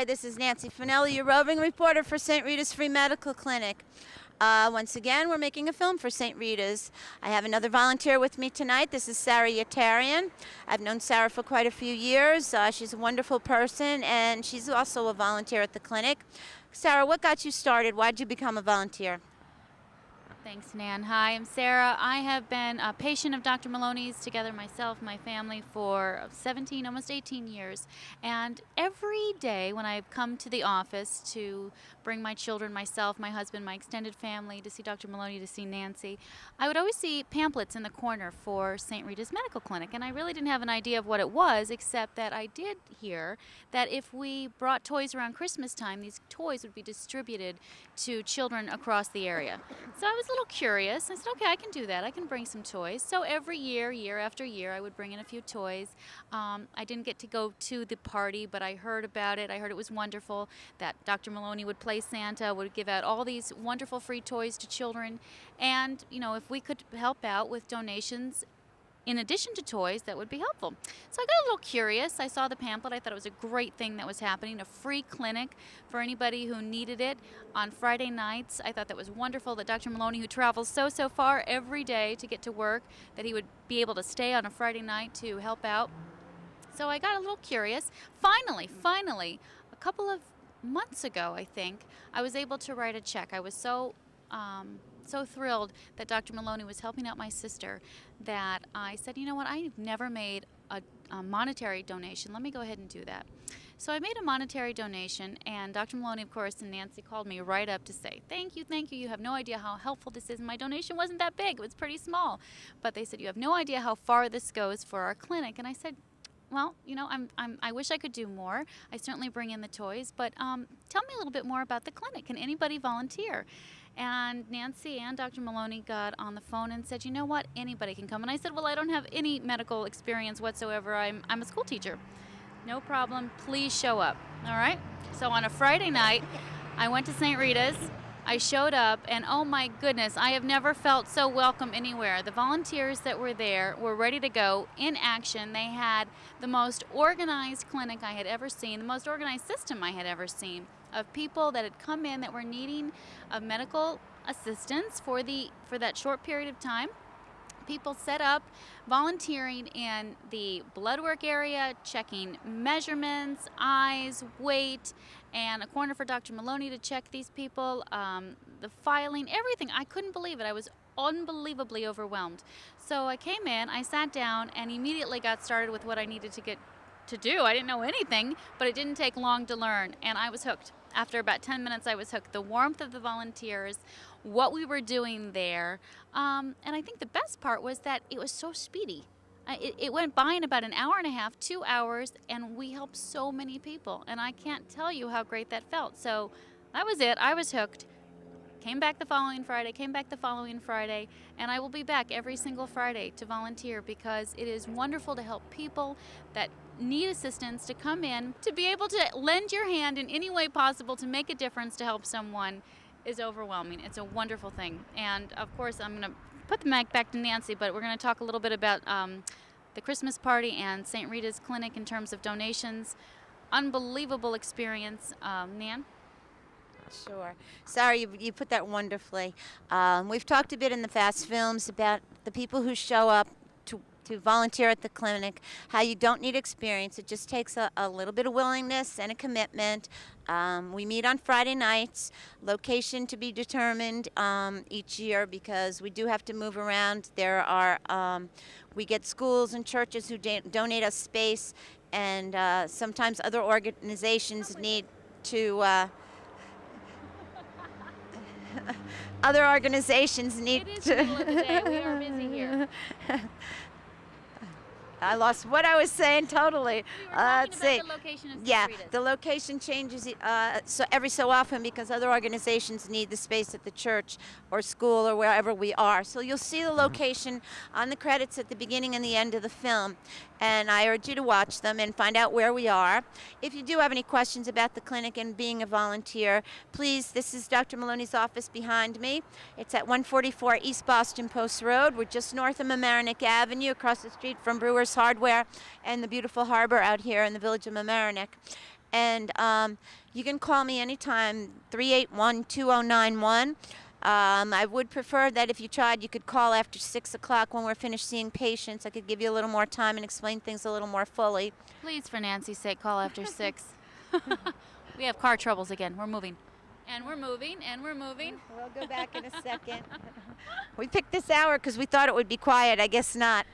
Hi, this is Nancy Finelli, your roving reporter for St. Rita's Free Medical Clinic. Once again, we're making a film for St. Rita's. I have another volunteer with me tonight. This is Sarah Yatarian. I've known Sarah for quite a few years. She's a wonderful person, and she's also a volunteer at the clinic. Sarah, what got you started? Why did you become a volunteer? Thanks, Nan. Hi, I'm Sarah. I have been a patient of Dr. Maloney's together, myself, my family, for 17, almost 18 years. And every day when I've come to the office to bring my children, myself, my husband, my extended family to see Dr. Maloney, to see Nancy, I would always see pamphlets in the corner for St. Rita's Medical Clinic. And I really didn't have an idea of what it was, except that I did hear that if we brought toys around Christmas time, these toys would be distributed to children across the area. So I was a little curious. I said, okay, I can do that. I can bring some toys. So every year, year after year, I would bring in a few toys. I didn't get to go to the party, but I heard about it. I heard it was wonderful that Dr. Maloney would play Santa, would give out all these wonderful free toys to children. And, you know, if we could help out with donations in addition to toys, that would be helpful. So I got a little curious. I saw the pamphlet. I thought it was a great thing that was happening, a free clinic for anybody who needed it on Friday nights. I thought that was wonderful that Dr. Maloney, who travels so far every day to get to work, that he would be able to stay on a Friday night to help out. So I got a little curious. Finally, a couple of months ago, I think, I was able to write a check. I was so thrilled that Dr. Maloney was helping out my sister that I said, you know what, I've never made a monetary donation. Let me go ahead and do that. So I made a monetary donation, and Dr. Maloney, of course, and Nancy called me right up to say, thank you, you have no idea how helpful this is. And my donation wasn't that big, it was pretty small. But they said, you have no idea how far this goes for our clinic. And I said, well, you know, I wish I could do more. I certainly bring in the toys, but tell me a little bit more about the clinic. Can anybody volunteer? And Nancy and Dr. Maloney got on the phone and said, you know what, anybody can come. And I said, well, I don't have any medical experience whatsoever. I'm a school teacher. No problem. Please show up. All right? So on a Friday night, I went to St. Rita's. I showed up, and oh my goodness, I have never felt so welcome anywhere. The volunteers that were there were ready to go in action. They had the most organized clinic I had ever seen, the most organized system I had ever seen, of people that had come in that were needing of medical assistance for that short period of time. People set up, volunteering in the blood work area, checking measurements, eyes, weight, and a corner for Dr. Maloney to check these people, the filing, everything. I couldn't believe it. I was unbelievably overwhelmed. So I came in, I sat down, and immediately got started with what I needed to do. I didn't know anything, but it didn't take long to learn, and I was hooked. After about 10 minutes, I was hooked. The warmth of the volunteers, what we were doing there, and I think the best part was that it was so speedy. It went by in about an hour and a half, 2 hours, and we helped so many people, and I can't tell you how great that felt. So that was it. I was hooked. Came back the following Friday, and I will be back every single Friday to volunteer, because it is wonderful to help people that need assistance, to come in, to be able to lend your hand in any way possible to make a difference, to help someone, is overwhelming. It's a wonderful thing. And of course, I'm going to put the mic back to Nancy, but we're going to talk a little bit about the Christmas party and St. Rita's Clinic in terms of donations. Unbelievable experience. Nan? Sure. Sorry, you put that wonderfully. We've talked a bit in the fast films about the people who show up to volunteer at the clinic, how you don't need experience. It just takes a little bit of willingness and a commitment. We meet on Friday nights, location to be determined each year, because we do have to move around. There are, we get schools and churches who donate us space, and sometimes other organizations need to other organizations need to... It is the middle of the day. We are busy here. I lost what I was saying totally. We were talking about the location of St. Rita's. The location changes so every so often, because other organizations need the space at the church or school or wherever we are. So you'll see the location on the credits at the beginning and the end of the film. And I urge you to watch them and find out where we are. If you do have any questions about the clinic and being a volunteer, please, this is Dr. Maloney's office behind me. It's at 144 East Boston Post Road. We're just north of Mamaroneck Avenue, across the street from Brewer's Hardware and the beautiful harbor out here in the village of Mamaroneck. And you can call me anytime, 381-2091. I would prefer that if you tried, you could call after 6 o'clock when we're finished seeing patients. I could give you a little more time and explain things a little more fully. Please, for Nancy's sake, call after 6. We have car troubles again. We're moving. And we're moving, and we're moving. We'll go back in a second. We picked this hour because we thought it would be quiet. I guess not.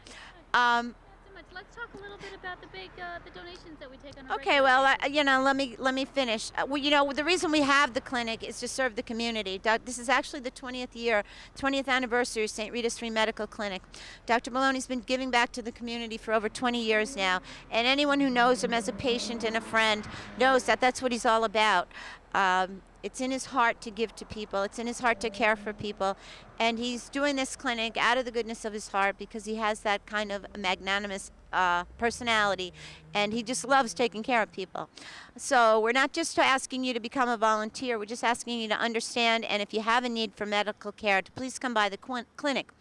Not so much. Let's talk a little bit about the big the donations that we take on a Okay, regular well, basis. let me finish. The reason we have the clinic is to serve the community. This is actually the 20th anniversary of St. Rita's Free Medical Clinic. Dr. Maloney's been giving back to the community for over 20 years now, and anyone who knows him as a patient and a friend knows that that's what he's all about. It's in his heart to give to people. It's in his heart to care for people. And he's doing this clinic out of the goodness of his heart because he has that kind of magnanimous personality, and he just loves taking care of people. So we're not just asking you to become a volunteer, we're just asking you to understand, and if you have a need for medical care, to please come by the clinic.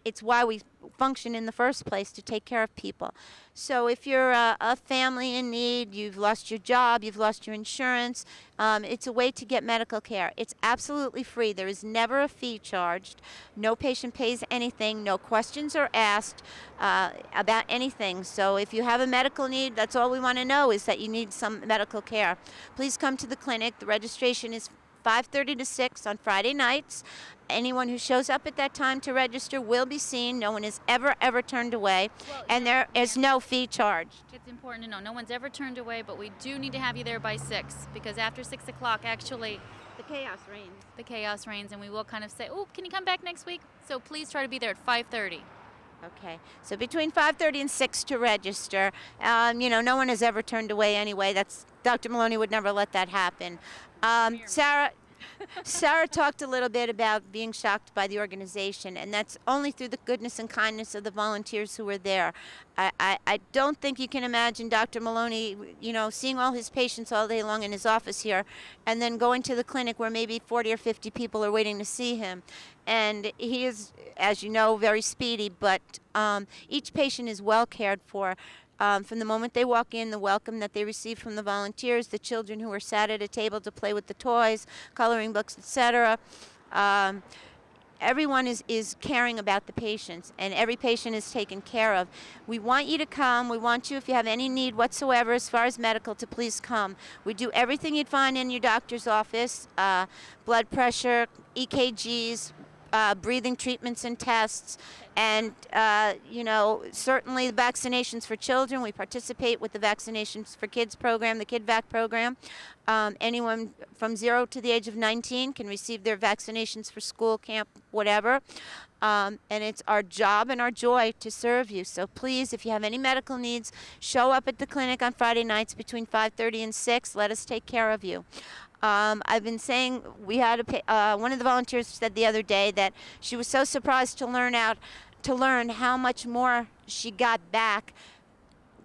It's why we function in the first place, to take care of people. So if you're a family in need, you've lost your job, you've lost your insurance, it's a way to get medical care. It's absolutely free. There is never a fee charged. No patient pays anything. No questions are asked about anything. So if you have a medical need, that's all we want to know is that you need some medical care. Please come to the clinic. The registration is 5:30 to 6 on Friday nights. Anyone who shows up at that time to register will be seen. No one is ever turned away, and there is no fee charged. It's important to know. No one's ever turned away, but we do need to have you there by 6, because after 6 o'clock, actually, The chaos reigns. the chaos reigns, and we will kind of say, oh, can you come back next week? So please try to be there at 5:30. Okay, so between 5:30 and 6 to register. No one has ever turned away anyway. Dr. Maloney would never let that happen. Sarah talked a little bit about being shocked by the organization, and that's only through the goodness and kindness of the volunteers who were there. I don't think you can imagine Dr. Maloney, seeing all his patients all day long in his office here, and then going to the clinic where maybe 40 or 50 people are waiting to see him. And he is, as you know, very speedy, but each patient is well cared for. From the moment they walk in, the welcome that they receive from the volunteers, the children who are sat at a table to play with the toys, coloring books, etc. Everyone is caring about the patients, and every patient is taken care of. We want you to come. We want you, if you have any need whatsoever as far as medical, to please come. We do everything you'd find in your doctor's office, blood pressure, EKGs, breathing treatments and tests, and certainly the vaccinations for children. We participate with the Vaccinations for Kids program, the KidVac program. Anyone from 0 to the age of 19 can receive their vaccinations for school, camp, whatever. And it's our job and our joy to serve you. So please, if you have any medical needs, show up at the clinic on Friday nights between 5:30 and 6. Let us take care of you. I've been saying, we had one of the volunteers said the other day that she was so surprised to learn how much more she got back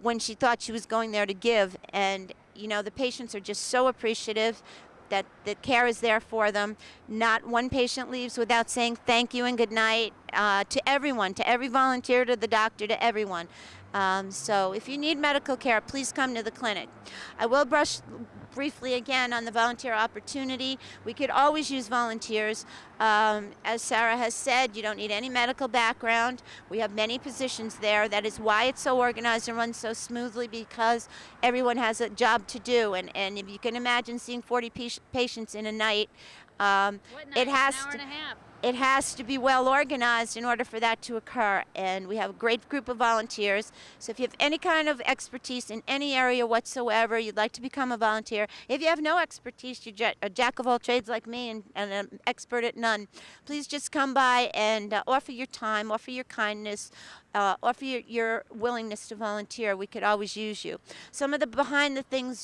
when she thought she was going there to give. And the patients are just so appreciative that the care is there for them. Not one patient leaves without saying thank you and good night to everyone, to every volunteer, to the doctor, to everyone. So if you need medical care, please come to the clinic. I will brush briefly again on the volunteer opportunity. We could always use volunteers. As Sarah has said, you don't need any medical background. We have many positions there. That is why it's so organized and runs so smoothly, because everyone has a job to do. And if you can imagine seeing 40 patients in a night, it has to be well organized in order for that to occur. And we have a great group of volunteers. So if you have any kind of expertise in any area whatsoever, you'd like to become a volunteer. If you have no expertise, you're a jack of all trades like me and an expert at none, please just come by and offer your time, offer your kindness, offer your willingness to volunteer. We could always use you. Some of the behind the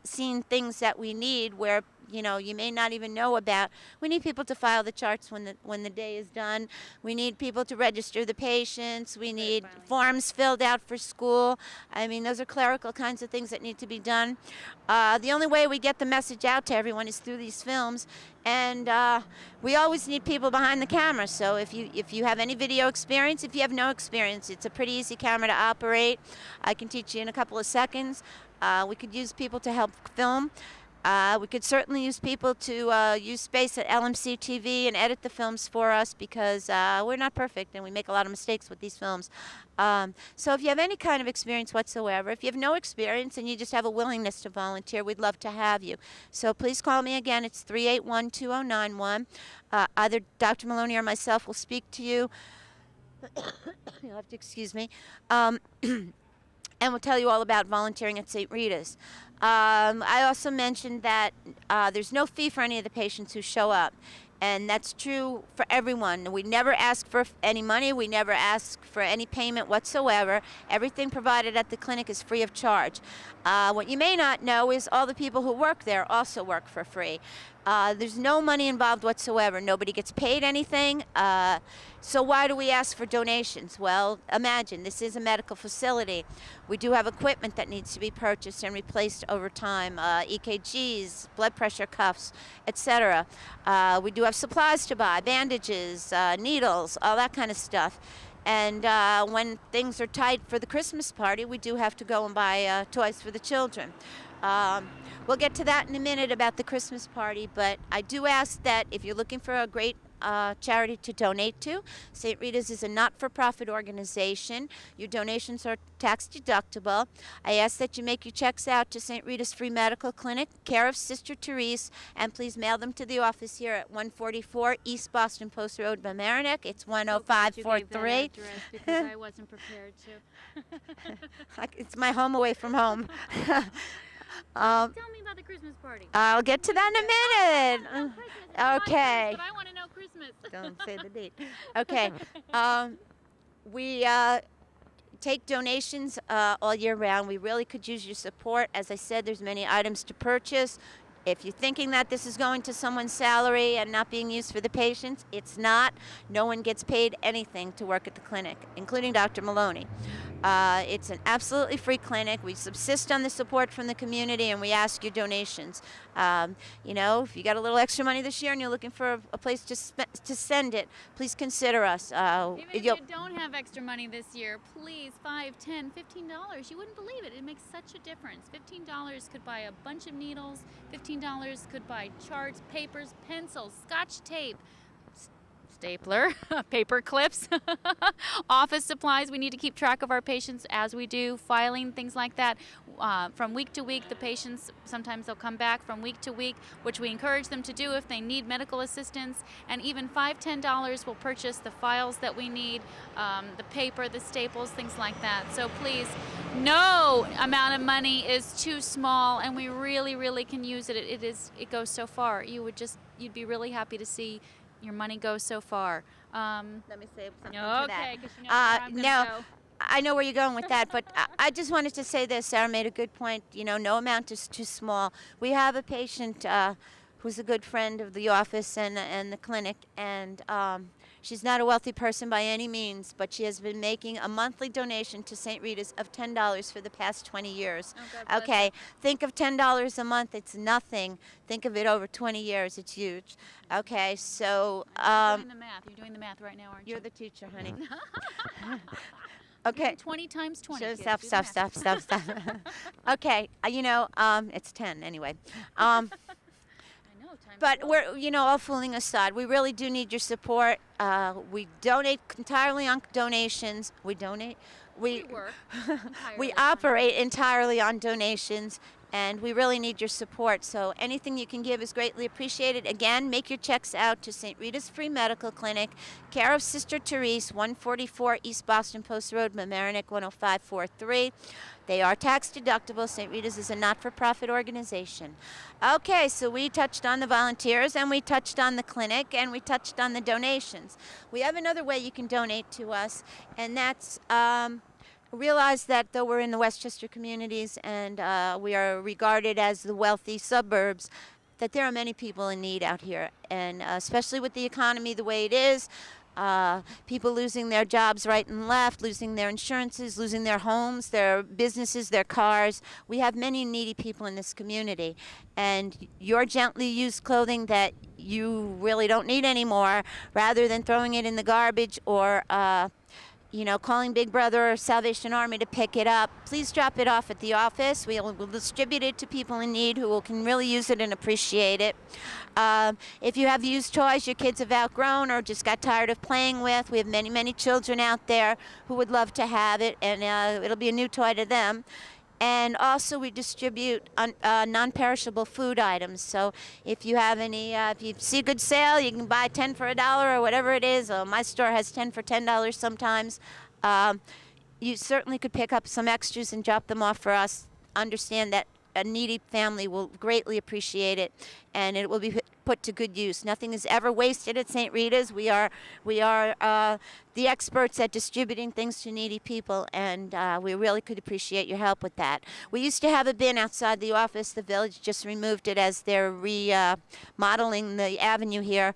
scene things that we need, where you may not even know about. We need people to file the charts when the day is done. We need people to register the patients. We need forms filled out for school. I mean, those are clerical kinds of things that need to be done. The only way we get the message out to everyone is through these films, and we always need people behind the camera. So if you have any video experience, if you have no experience, it's a pretty easy camera to operate. I can teach you in a couple of seconds. We could use people to help film. We could certainly use people to use space at LMC-TV and edit the films for us, because we're not perfect and we make a lot of mistakes with these films. So if you have any kind of experience whatsoever, if you have no experience and you just have a willingness to volunteer, we'd love to have you. So please call me again. It's 381-2091. Either Dr. Maloney or myself will speak to you. You'll have to excuse me. And we'll tell you all about volunteering at St. Rita's. I also mentioned that there's no fee for any of the patients who show up. And that's true for everyone. We never ask for any money. We never ask for any payment whatsoever. Everything provided at the clinic is free of charge. What you may not know is all the people who work there also work for free. There's no money involved whatsoever. Nobody gets paid anything. So why do we ask for donations? Well, imagine this is a medical facility. We do have equipment that needs to be purchased and replaced over time, EKGs, blood pressure cuffs, etc. We do have supplies to buy, bandages, needles, all that kind of stuff. And when things are tight for the Christmas party, we do have to go and buy toys for the children. We'll get to that in a minute about the Christmas party, but I do ask that if you're looking for a great charity to donate to, St. Rita's is a not-for-profit organization. Your donations are tax deductible. I ask that you make your checks out to St. Rita's Free Medical Clinic, care of Sister Therese, and please mail them to the office here at 144 East Boston Post Road, Mamaroneck. It's 10543. Because I wasn't prepared to. It's my home away from home. Tell me about the Christmas party. I'll get to that in a minute. Okay. But I want to know Christmas. Don't say the date. Okay. We take donations all year round. We really could use your support. As I said, there's many items to purchase. If you're thinking that this is going to someone's salary and not being used for the patients, it's not. No one gets paid anything to work at the clinic, including Dr. Maloney. It's an absolutely free clinic. We subsist on the support from the community, and we ask your donations. If you got a little extra money this year and you're looking for a place to send it, please consider us. Even if you don't have extra money this year, please, $5, $10, $15. You wouldn't believe it. It makes such a difference. $15 could buy a bunch of needles. $15 could buy charts, papers, pencils, Scotch tape, stapler, paper clips, office supplies. We need to keep track of our patients as we do, filing, things like that. From week to week, the patients, sometimes they'll come back from week to week, which we encourage them to do if they need medical assistance. And even $5, $10 will purchase the files that we need, the paper, the staples, things like that. So please, no amount of money is too small, and we really, really can use it. It goes so far. You'd be really happy to see your money goes so far. Let me say something to that. Okay, because you know where I'm going to go. I know where you're going with that, but I just wanted to say this. Sarah made a good point. No amount is too small. We have a patient who's a good friend of the office and the clinic, and she's not a wealthy person by any means, but she has been making a monthly donation to St. Rita's of $10 for the past 20 years. Oh, okay, think of $10 a month. It's nothing. Think of it over 20 years. It's huge. Okay, so... You're doing the math right now, aren't you? You're the teacher, honey. Okay. 20 times 20. So stop. Okay, it's 10 anyway. But we're, all fooling aside, we really do need your support. We donate entirely on donations. We operate entirely on donations, and we really need your support. So anything you can give is greatly appreciated. Again, make your checks out to St. Rita's Free Medical Clinic, care of Sister Therese, 144 East Boston Post Road, Mamaroneck, 10543. They are tax deductible. St. Rita's is a not-for-profit organization. Okay, so we touched on the volunteers, and we touched on the clinic, and we touched on the donations. We have another way you can donate to us, and that's realize that though we're in the Westchester communities and we are regarded as the wealthy suburbs, that there are many people in need out here, and especially with the economy the way it is, people losing their jobs right and left, losing their insurances, losing their homes, their businesses, their cars. We have many needy people in this community, and your gently used clothing that you really don't need anymore, rather than throwing it in the garbage or calling Big Brother or Salvation Army to pick it up, please drop it off at the office. We'll distribute it to people in need who can really use it and appreciate it. If you have used toys your kids have outgrown or just got tired of playing with, we have many, many children out there who would love to have it, and it'll be a new toy to them. And also we distribute non-perishable food items. So if you have any, if you see a good sale, you can buy 10 for $1 or whatever it is. My store has 10 for $10 sometimes. You certainly could pick up some extras and drop them off for us. Understand that a needy family will greatly appreciate it, and it will be put to good use. Nothing is ever wasted at St. Rita's. We are the experts at distributing things to needy people, and we really could appreciate your help with that. We used to have a bin outside the office. The village just removed it as they're remodeling the avenue here.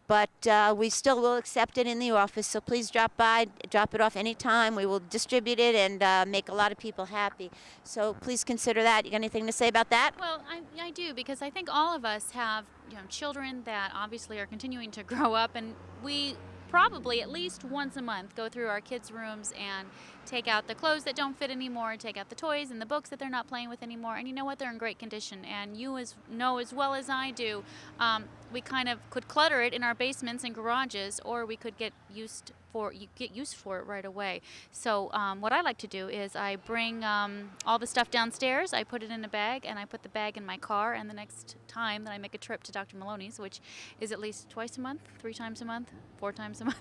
But we still will accept it in the office, so please drop by, drop it off anytime. We will distribute it and make a lot of people happy. So please consider that. You got anything to say about that? Well, I do, because I think all of us have children that obviously are continuing to grow up, and we probably at least once a month go through our kids' rooms and take out the clothes that don't fit anymore, take out the toys and the books that they're not playing with anymore, and you know what, they're in great condition. And you know as well as I do, we kind of could clutter it in our basements and garages, or we could get used for it right away. So what I like to do is I bring all the stuff downstairs, I put it in a bag, and I put the bag in my car, and the next time that I make a trip to Dr. Maloney's, which is at least twice a month, 3 times a month, 4 times a month,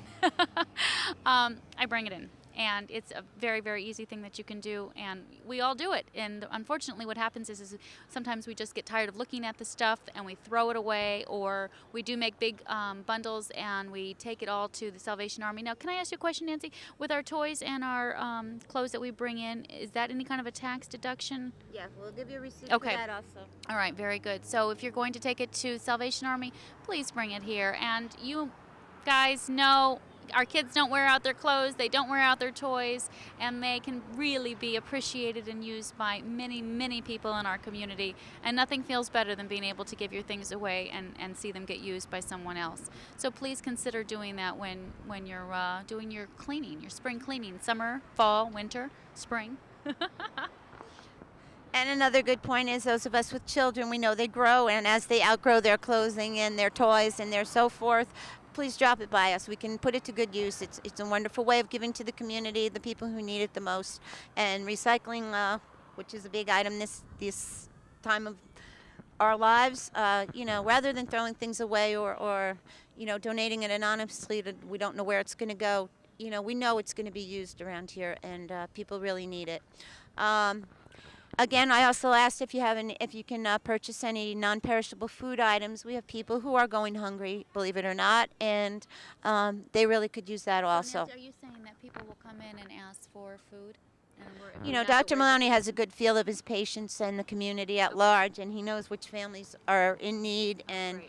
I bring it in. And it's a very, very easy thing that you can do, and we all do it. And unfortunately what happens is sometimes we just get tired of looking at the stuff and we throw it away, or we do make big bundles and we take it all to the Salvation Army. Now, can I ask you a question, Nancy? With our toys and our clothes that we bring in, is that any kind of a tax deduction? Yeah, we'll give you a receipt for that also. All right, very good. So if you're going to take it to Salvation Army, please bring it here. And you guys know our kids don't wear out their clothes, they don't wear out their toys, and they can really be appreciated and used by many, many people in our community. And nothing feels better than being able to give your things away and see them get used by someone else. So please consider doing that when you're doing your cleaning, your spring cleaning, summer, fall, winter, spring. And another good point is those of us with children, we know they grow, and as they outgrow their clothing and their toys and their so forth, please drop it by us. We can put it to good use. It's a wonderful way of giving to the community, the people who need it the most. And recycling, which is a big item this time of our lives, rather than throwing things away or donating it anonymously that we don't know where it's going to go, we know it's going to be used around here, and people really need it. Again, I also asked if you can purchase any non-perishable food items. We have people who are going hungry, believe it or not, and they really could use that also. Nancy, are you saying that people will come in and ask for food? And Dr. Maloney has a good feel of his patients and the community at large, and he knows which families are in need, and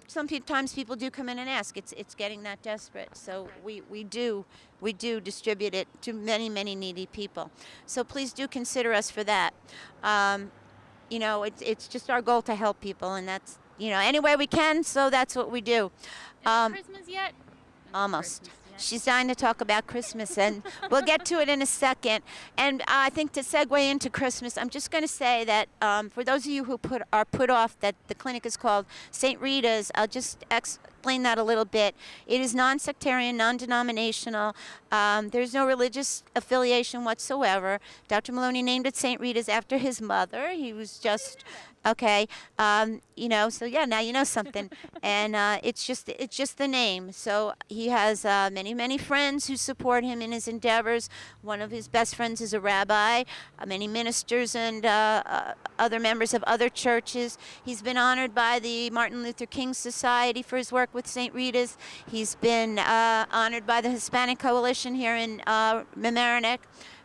sometimes people do come in and ask. It's getting that desperate. So we do distribute it to many, many needy people. So please do consider us for that. It's just our goal to help people, and that's any way we can. So that's what we do. Is it Christmas yet? Almost. She's dying to talk about Christmas, and we'll get to it in a second. And I think to segue into Christmas, I'm just going to say that for those of you who are put off that the clinic is called St. Rita's, I'll just explain that a little bit. It is non-sectarian, non-denominational. There's no religious affiliation whatsoever. Dr. Maloney named it St. Rita's after his mother. He was just... Okay, so yeah, now you know something, and it's just the name. So he has many, many friends who support him in his endeavors. One of his best friends is a rabbi, many ministers and other members of other churches. He's been honored by the Martin Luther King Society for his work with St. Rita's. He's been honored by the Hispanic Coalition here in Mamaroneck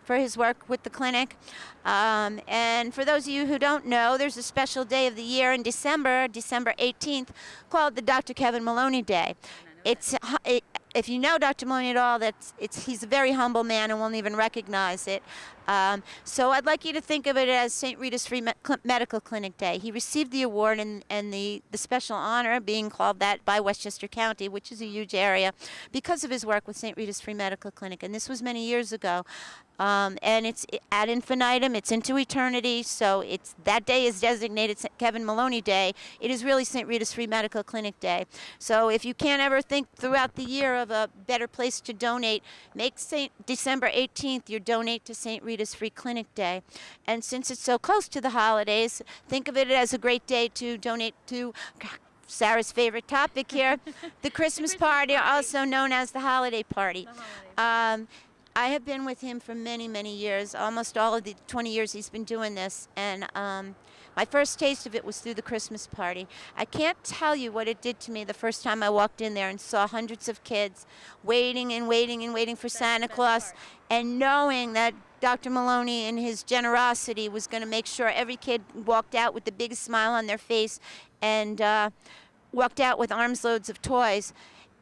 for his work with the clinic. And for those of you who don't know, there's a special day of the year in December, December 18th, called the Dr. Kevin Maloney Day. If you know Dr. Maloney at all, he's a very humble man and won't even recognize it. So I'd like you to think of it as St. Rita's Free Medical Clinic Day. He received the award and the special honor, being called that by Westchester County, which is a huge area, because of his work with St. Rita's Free Medical Clinic. And this was many years ago. And it's ad infinitum, it's into eternity, so that day is designated Kevin Maloney Day. It is really St. Rita's Free Medical Clinic Day. So if you can't ever think throughout the year of a better place to donate, make December 18th your Donate to St. Rita's Free Clinic Day. And since it's so close to the holidays, think of it as a great day to donate to Sarah's favorite topic here, the Christmas party, also known as the holiday party. I have been with him for many, many years, almost all of the 20 years he's been doing this, and my first taste of it was through the Christmas party. I can't tell you what it did to me the first time I walked in there and saw hundreds of kids waiting and waiting and waiting for Santa Claus, and knowing that Dr. Maloney in his generosity was going to make sure every kid walked out with the biggest smile on their face and walked out with armloads of toys.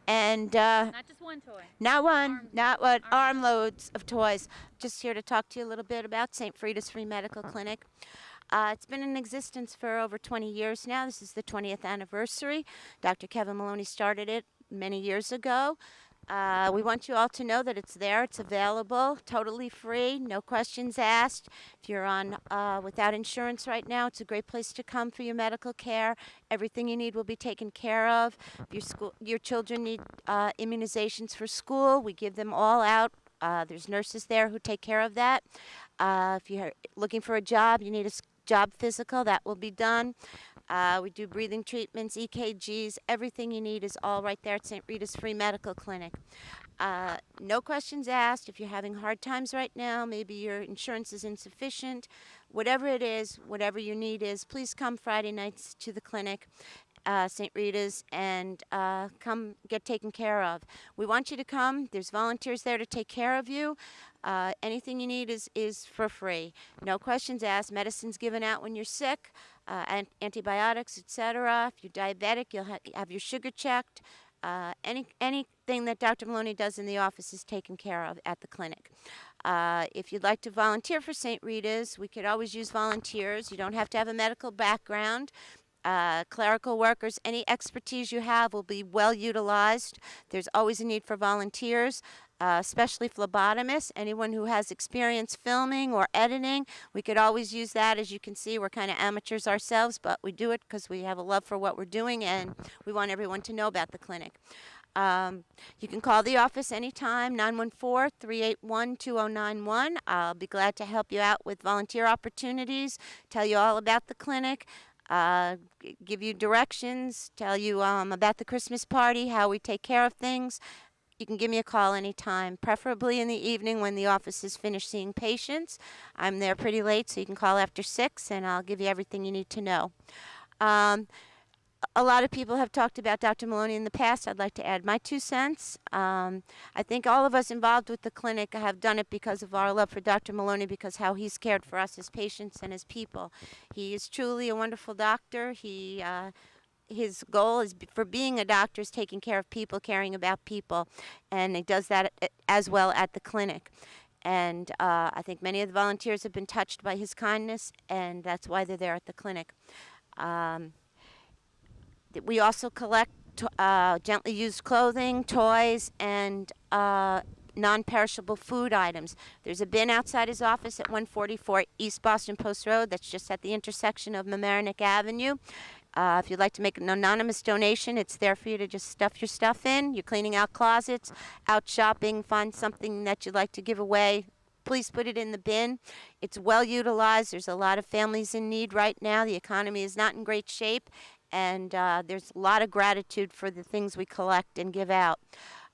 And not just one toy. Not one, not what, armloads of toys. Just here to talk to you a little bit about St. Rita's Free Medical Clinic. It's been in existence for over 20 years now. This is the 20th anniversary. Dr. Kevin Maloney started it many years ago. We want you all to know that it's there, it's available, totally free, no questions asked. If you're on without insurance right now, it's a great place to come for your medical care. Everything you need will be taken care of. If your children need immunizations for school, we give them all out. There's nurses there who take care of that. If you're looking for a job, you need a job physical, that will be done. We do breathing treatments, EKGs, everything you need is all right there at St. Rita's Free Medical Clinic. No questions asked. If you're having hard times right now, maybe your insurance is insufficient, whatever it is, whatever your need is, please come Friday nights to the clinic, St. Rita's, and come get taken care of. We want you to come. There's volunteers there to take care of you. Anything you need is for free. No questions asked. Medicine's given out when you're sick, antibiotics, etc. If you're diabetic, you'll have your sugar checked. Anything that Dr. Maloney does in the office is taken care of at the clinic. If you'd like to volunteer for St. Rita's, we could always use volunteers. You don't have to have a medical background. Clerical workers, any expertise you have will be well utilized. There's always a need for volunteers, especially phlebotomists, anyone who has experience filming or editing. We could always use that. As you can see, we're kind of amateurs ourselves, but we do it because we have a love for what we're doing and we want everyone to know about the clinic. You can call the office anytime, 914-381-2091. I'll be glad to help you out with volunteer opportunities, tell you all about the clinic, give you directions, tell you about the Christmas party, how we take care of things. You can give me a call anytime, preferably in the evening when the office is finished seeing patients. I'm there pretty late, so you can call after 6, and I'll give you everything you need to know. A lot of people have talked about Dr. Maloney in the past. I'd like to add my 2 cents. I think all of us involved with the clinic have done it because of our love for Dr. Maloney, because how he's cared for us as patients and as people. He is truly a wonderful doctor. His goal is for being a doctor is taking care of people, caring about people, and he does that as well at the clinic. And I think many of the volunteers have been touched by his kindness, and that's why they're there at the clinic. We also collect gently used clothing, toys, and non-perishable food items. There's a bin outside his office at 144 East Boston Post Road. That's just at the intersection of Mamaroneck Avenue. If you'd like to make an anonymous donation, it's there for you to just stuff your stuff in. You're cleaning out closets, out shopping, find something that you'd like to give away, please put it in the bin. It's well utilized. There's a lot of families in need right now. The economy is not in great shape, and there's a lot of gratitude for the things we collect and give out.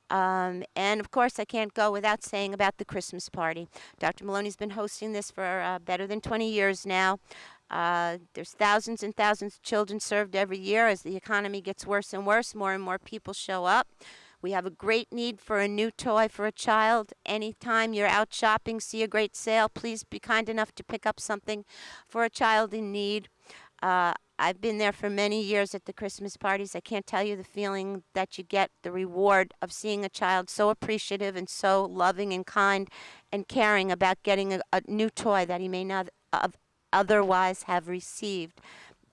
And of course, I can't go without saying about the Christmas party. Dr. Maloney's been hosting this for better than 20 years now. There's thousands and thousands of children served every year. As the economy gets worse and worse, more and more people show up. We have a great need for a new toy for a child. Anytime you're out shopping, see a great sale, please be kind enough to pick up something for a child in need. I've been there for many years at the Christmas parties. I can't tell you the feeling that you get, the reward of seeing a child so appreciative and so loving and kind and caring about getting a new toy that he may not otherwise have received.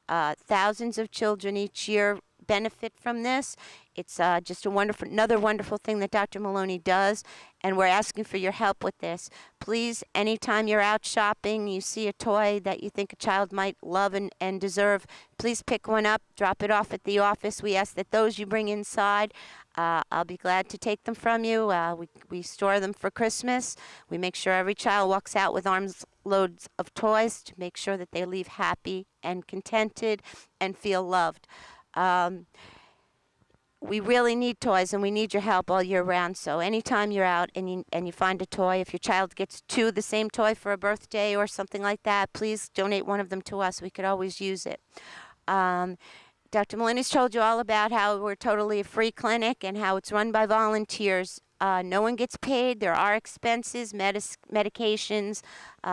Thousands of children each year benefit from this. It's just another wonderful thing that Dr. Maloney does, and we're asking for your help with this. Please, anytime you're out shopping, you see a toy that you think a child might love and deserve, please pick one up, drop it off at the office. We ask that those you bring inside, I'll be glad to take them from you. We store them for Christmas. We make sure every child walks out with arms loads of toys to make sure that they leave happy and contented and feel loved. We really need toys, and we need your help all year round. So anytime you're out and you find a toy, if your child gets the same toy for a birthday or something like that, please donate one of them to us. We could always use it. Dr. Maloney's told you all about how we're totally a free clinic and how it's run by volunteers. No one gets paid. There are expenses, medications,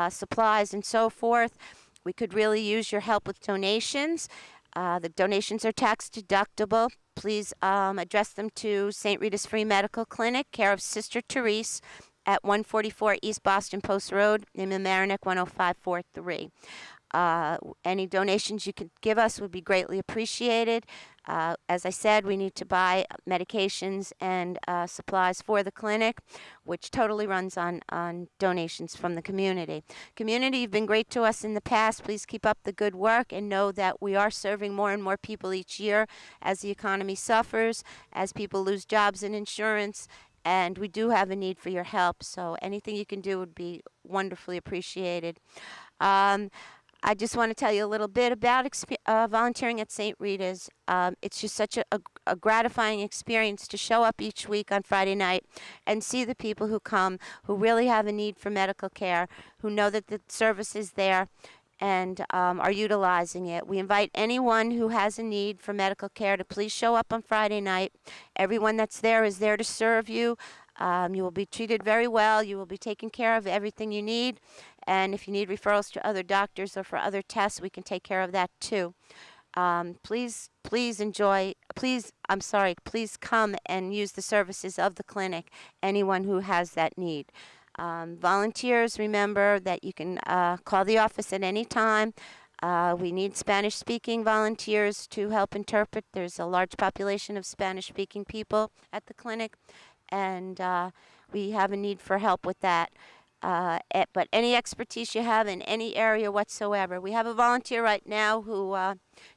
supplies, and so forth. We could really use your help with donations. The donations are tax deductible. Please address them to St. Rita's Free Medical Clinic, care of Sister Therese, at 144 East Boston Post Road in Mamaroneck 10543. Any donations you could give us would be greatly appreciated. As I said, we need to buy medications and supplies for the clinic, which totally runs on donations from the community. Community, you've been great to us in the past. Please keep up the good work and know that we are serving more and more people each year as the economy suffers, as people lose jobs and insurance, and we do have a need for your help. So anything you can do would be wonderfully appreciated. I just want to tell you a little bit about volunteering at St. Rita's. It's just such a gratifying experience to show up each week on Friday night and see the people who come, who really have a need for medical care, who know that the service is there and are utilizing it. We invite anyone who has a need for medical care to please show up on Friday night. Everyone that's there is there to serve you. You will be treated very well. You will be taken care of everything you need. And if you need referrals to other doctors or for other tests, we can take care of that too. Please come and use the services of the clinic, anyone who has that need. Volunteers, remember that you can call the office at any time. We need Spanish-speaking volunteers to help interpret. There's a large population of Spanish-speaking people at the clinic, and we have a need for help with that. But any expertise you have in any area whatsoever. We have a volunteer right now who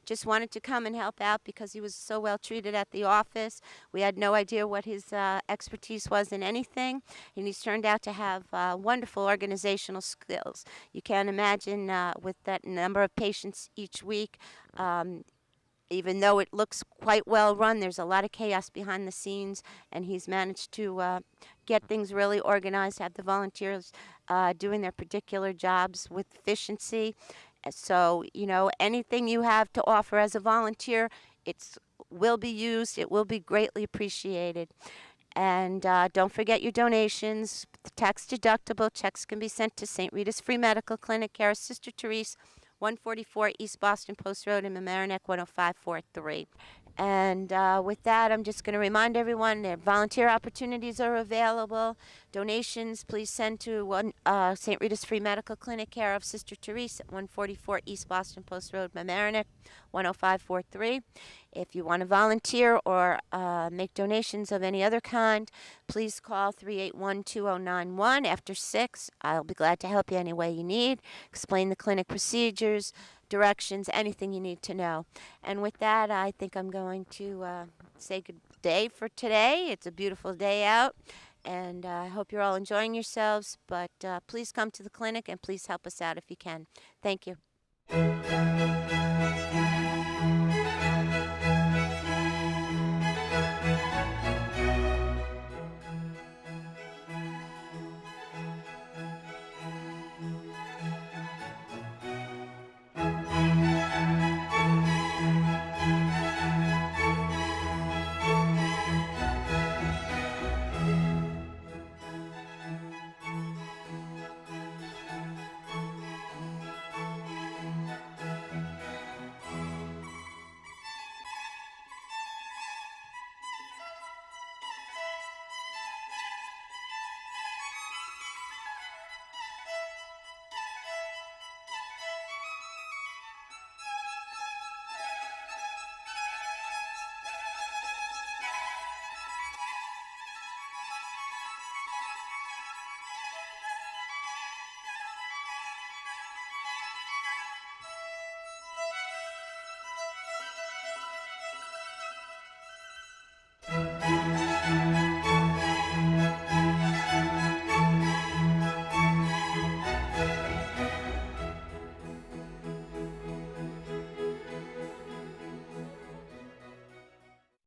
just wanted to come and help out because he was so well treated at the office. We had no idea what his expertise was in anything, and he's turned out to have wonderful organizational skills. You can't imagine with that number of patients each week, even though it looks quite well run, there's a lot of chaos behind the scenes, and he's managed to get things really organized, have the volunteers doing their particular jobs with efficiency. So, anything you have to offer as a volunteer, it will be used. It will be greatly appreciated. And don't forget your donations. Tax deductible checks can be sent to St. Rita's Free Medical Clinic, care of Sister Therese, 144 East Boston Post Road in Mamaroneck 10543. And with that, I'm just going to remind everyone that volunteer opportunities are available. Donations, please send to St. Rita's Free Medical Clinic, care of Sister Therese at 144 East Boston Post Road, Mamaroneck 10543. If you want to volunteer or make donations of any other kind, please call 381-2091 after 6. I'll be glad to help you any way you need, explain the clinic procedures, directions, anything you need to know. And with that, I think I'm going to say good day for today. It's a beautiful day out, and I hope you're all enjoying yourselves. But please come to the clinic and please help us out if you can. Thank you.